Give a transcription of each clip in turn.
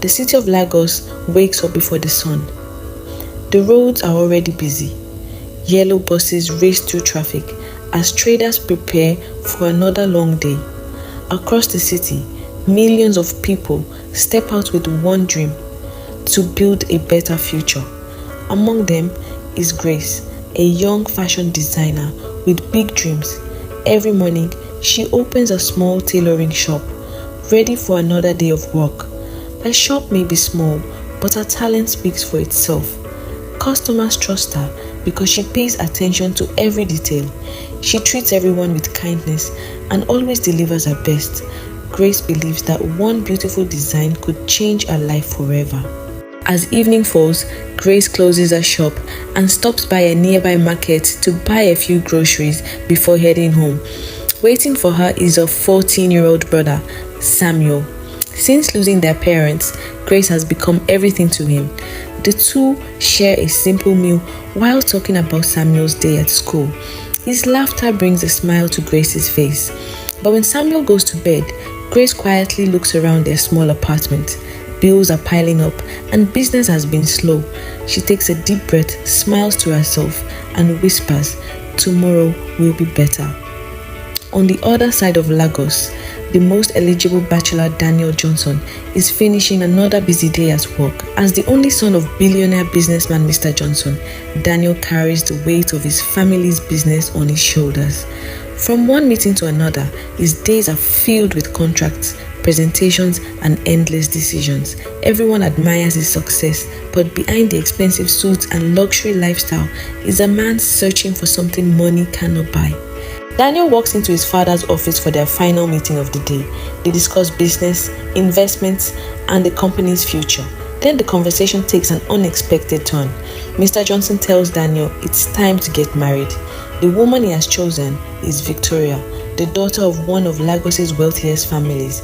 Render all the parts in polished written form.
The city of Lagos wakes up before the sun. The roads are already busy. Yellow buses race through traffic as traders prepare for another long day. Across the city, millions of people step out with one dream: to build a better future. Among them is Grace, a young fashion designer with big dreams. Every morning, she opens a small tailoring shop, ready for another day of work. Her shop may be small, but her talent speaks for itself. Customers trust her because she pays attention to every detail. She treats everyone with kindness and always delivers her best. Grace believes that one beautiful design could change her life forever. As evening falls, Grace closes her shop and stops by a nearby market to buy a few groceries before heading home. Waiting for her is her 14-year-old brother, Samuel. Since losing their parents, Grace has become everything to him. The two share a simple meal while talking about Samuel's day at school. His laughter brings a smile to Grace's face. But when Samuel goes to bed, Grace quietly looks around their small apartment. Bills are piling up and business has been slow. She takes a deep breath, smiles to herself, and whispers, "Tomorrow will be better." On the other side of Lagos, the most eligible bachelor Daniel Johnson is finishing another busy day at work. As the only son of billionaire businessman Mr. Johnson, Daniel carries the weight of his family's business on his shoulders. From one meeting to another, his days are filled with contracts, presentations, and endless decisions. Everyone admires his success, but behind the expensive suits and luxury lifestyle is a man searching for something money cannot buy. Daniel walks into his father's office for their final meeting of the day. They discuss business, investments, and the company's future. Then the conversation takes an unexpected turn. Mr. Johnson tells Daniel it's time to get married. The woman he has chosen is Victoria, the daughter of one of Lagos's wealthiest families.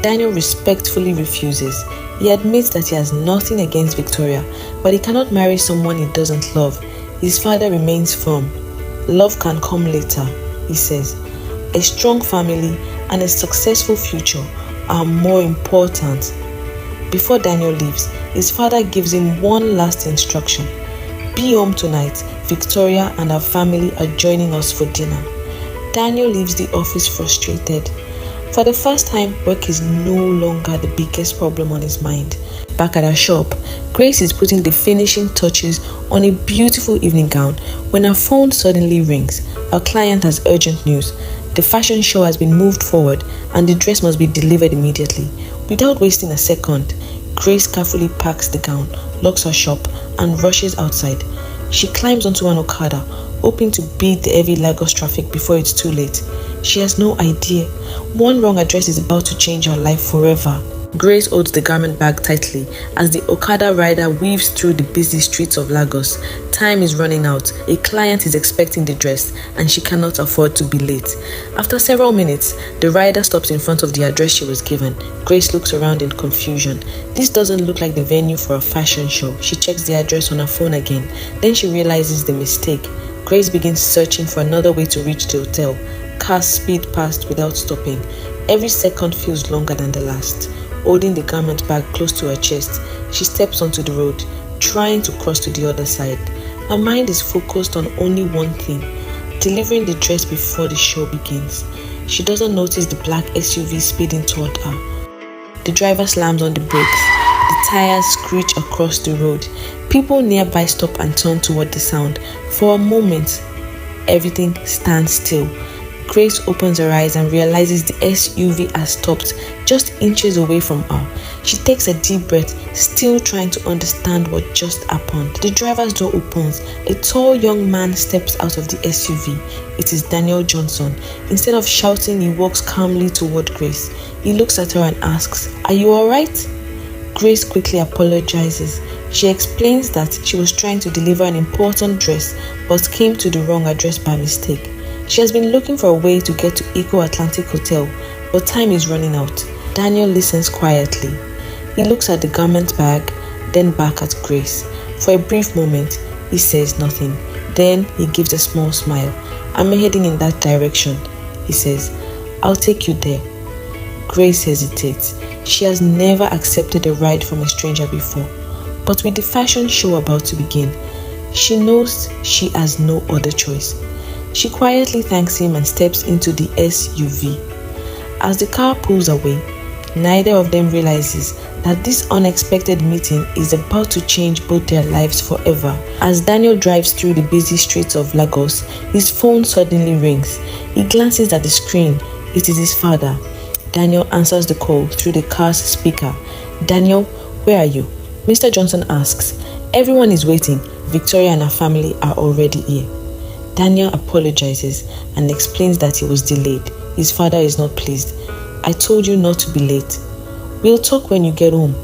Daniel respectfully refuses. He admits that he has nothing against Victoria, but he cannot marry someone he doesn't love. His father remains firm. "Love can come later," he says. "A strong family and a successful future are more important." Before Daniel leaves, his father gives him one last instruction: "Be home tonight. Victoria and her family are joining us for dinner." Daniel leaves the office frustrated. For the first time, work is no longer the biggest problem on his mind. Back at her shop, Grace is putting the finishing touches on a beautiful evening gown when her phone suddenly rings. Her client has urgent news. The fashion show has been moved forward and the dress must be delivered immediately. Without wasting a second, Grace carefully packs the gown, locks her shop, and rushes outside. She climbs onto an Okada, hoping to beat the heavy Lagos traffic before it's too late. She has no idea. One wrong address is about to change her life forever. Grace holds the garment bag tightly as the Okada rider weaves through the busy streets of Lagos. Time is running out. A client is expecting the dress and she cannot afford to be late. After several minutes, the rider stops in front of the address she was given. Grace looks around in confusion. This doesn't look like the venue for a fashion show. She checks the address on her phone again. Then she realizes the mistake. Grace begins searching for another way to reach the hotel. Cars speed past without stopping. Every second feels longer than the last. Holding the garment bag close to her chest, she steps onto the road, trying to cross to the other side. Her mind is focused on only one thing: delivering the dress before the show begins. She doesn't notice the black SUV speeding toward her. The driver slams on the brakes. The tires screech across the road. People nearby stop and turn toward the sound. For a moment, everything stands still. Grace opens her eyes and realizes the SUV has stopped just inches away from her. She takes a deep breath, still trying to understand what just happened. The driver's door opens. A tall young man steps out of the SUV. It is Daniel Johnson. Instead of shouting, he walks calmly toward Grace. He looks at her and asks, "Are you alright?" Grace quickly apologizes. She explains that she was trying to deliver an important dress but came to the wrong address by mistake. She has been looking for a way to get to Eco Atlantic Hotel, but time is running out. Daniel listens quietly. He looks at the garment bag, then back at Grace. For a brief moment, he says nothing. Then he gives a small smile. "I'm heading in that direction," he says. "I'll take you there." Grace hesitates. She has never accepted a ride from a stranger before. But with the fashion show about to begin, she knows she has no other choice. She quietly thanks him and steps into the SUV. As the car pulls away, neither of them realizes that this unexpected meeting is about to change both their lives forever. As Daniel drives through the busy streets of Lagos, his phone suddenly rings. He glances at the screen. It is his father. Daniel answers the call through the car's speaker. "Daniel, where are you?" Mr. Johnson asks. "Everyone is waiting. Victoria and her family are already here." Daniel apologizes and explains that he was delayed. His father is not pleased. "I told you not to be late. We'll talk when you get home."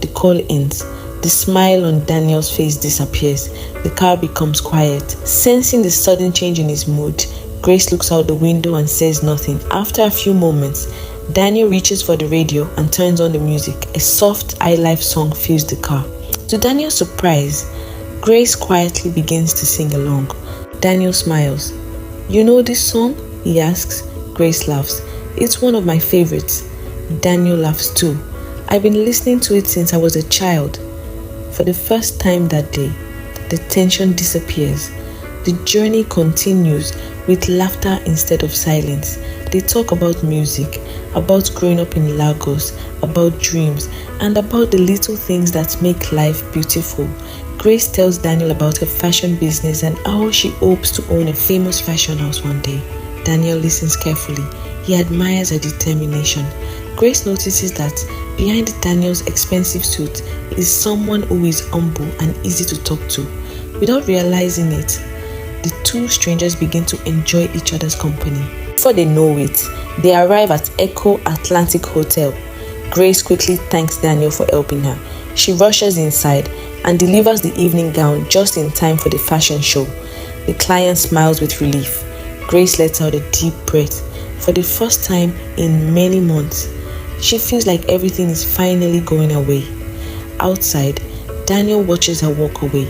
The call ends. The smile on Daniel's face disappears. The car becomes quiet. Sensing the sudden change in his mood, Grace looks out the window and says nothing. After a few moments, Daniel reaches for the radio and turns on the music. A soft highlife song fills the car. To Daniel's surprise, Grace quietly begins to sing along. Daniel smiles. "You know this song?" he asks. Grace laughs. "It's one of my favorites." Daniel laughs too. "I've been listening to it since I was a child." For the first time that day, the tension disappears. The journey continues with laughter instead of silence. They talk about music, about growing up in Lagos, about dreams, and about the little things that make life beautiful. Grace tells Daniel about her fashion business and how she hopes to own a famous fashion house one day. Daniel listens carefully. He admires her determination. Grace notices that behind Daniel's expensive suit is someone who is humble and easy to talk to. Without realizing it, the two strangers begin to enjoy each other's company. Before they know it, they arrive at Echo Atlantic Hotel. Grace quickly thanks Daniel for helping her. She rushes inside and delivers the evening gown just in time for the fashion show. The client smiles with relief. Grace lets out a deep breath. For the first time in many months, she feels like everything is finally going her way. Outside, Daniel watches her walk away.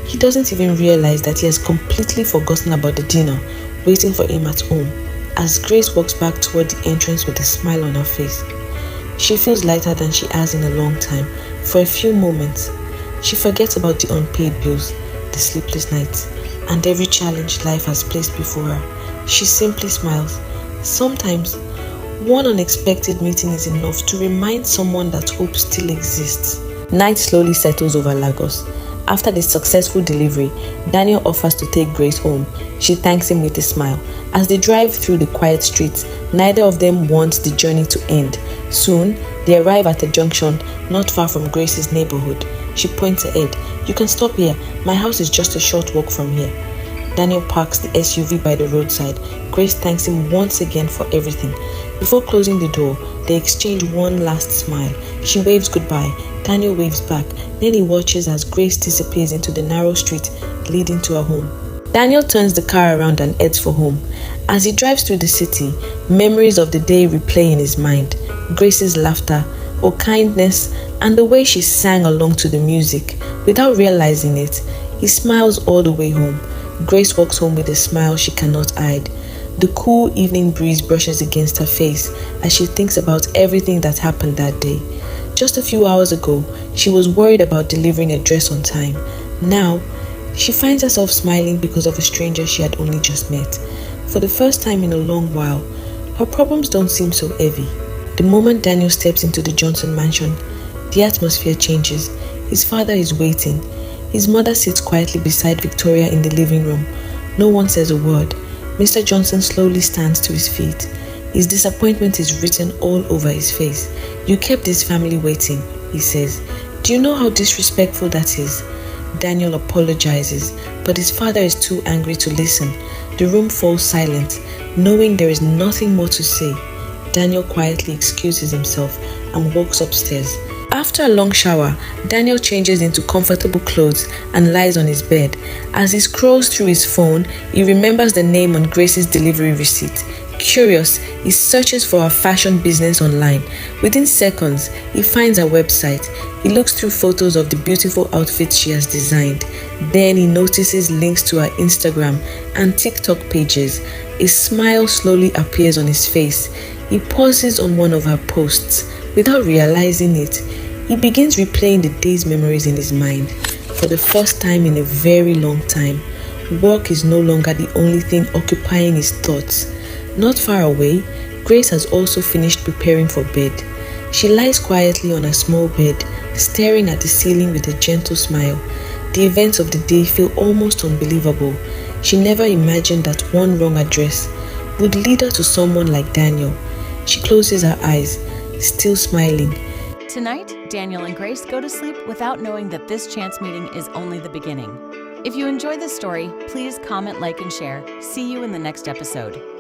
He doesn't even realize that he has completely forgotten about the dinner waiting for him at home. As Grace walks back toward the entrance with a smile on her face, she feels lighter than she has in a long time. For a few moments, she forgets about the unpaid bills, the sleepless nights, and every challenge life has placed before her. She simply smiles. Sometimes, one unexpected meeting is enough to remind someone that hope still exists. Night slowly settles over Lagos. After the successful delivery, Daniel offers to take Grace home. She thanks him with a smile. As they drive through the quiet streets, neither of them wants the journey to end. Soon, they arrive at a junction not far from Grace's neighborhood. She points ahead. "You can stop here. My house is just a short walk from here." Daniel parks the SUV by the roadside. Grace thanks him once again for everything. Before closing the door, they exchange one last smile. She waves goodbye. Daniel waves back. Then he watches as Grace disappears into the narrow street leading to her home. Daniel turns the car around and heads for home. As he drives through the city, memories of the day replay in his mind. Grace's laughter, her kindness, and the way she sang along to the music. Without realizing it, he smiles all the way home. Grace walks home with a smile she cannot hide. The cool evening breeze brushes against her face as she thinks about everything that happened that day. Just a few hours ago, she was worried about delivering a dress on time. Now, she finds herself smiling because of a stranger she had only just met. For the first time in a long while, her problems don't seem so heavy. The moment Daniel steps into the Johnson mansion, the atmosphere changes. His father is waiting. His mother sits quietly beside Victoria in the living room. No one says a word. Mr. Johnson slowly stands to his feet. His disappointment is written all over his face. "You kept this family waiting," he says. "Do you know how disrespectful that is?" Daniel apologizes, but his father is too angry to listen. The room falls silent, knowing there is nothing more to say. Daniel quietly excuses himself and walks upstairs. After a long shower, Daniel changes into comfortable clothes and lies on his bed. As he scrolls through his phone, he remembers the name on Grace's delivery receipt. Curious, he searches for her fashion business online. Within seconds, he finds her website. He looks through photos of the beautiful outfits she has designed. Then he notices links to her Instagram and TikTok pages. A smile slowly appears on his face. He pauses on one of her posts. Without realizing it, he begins replaying the day's memories in his mind. For the first time in a very long time, work is no longer the only thing occupying his thoughts. Not far away, Grace has also finished preparing for bed. She lies quietly on a small bed, staring at the ceiling with a gentle smile. The events of the day feel almost unbelievable. She never imagined that one wrong address would lead her to someone like Daniel. She closes her eyes, still smiling. Tonight, Daniel and Grace go to sleep without knowing that this chance meeting is only the beginning. If you enjoy this story, please comment, like, and share. See you in the next episode.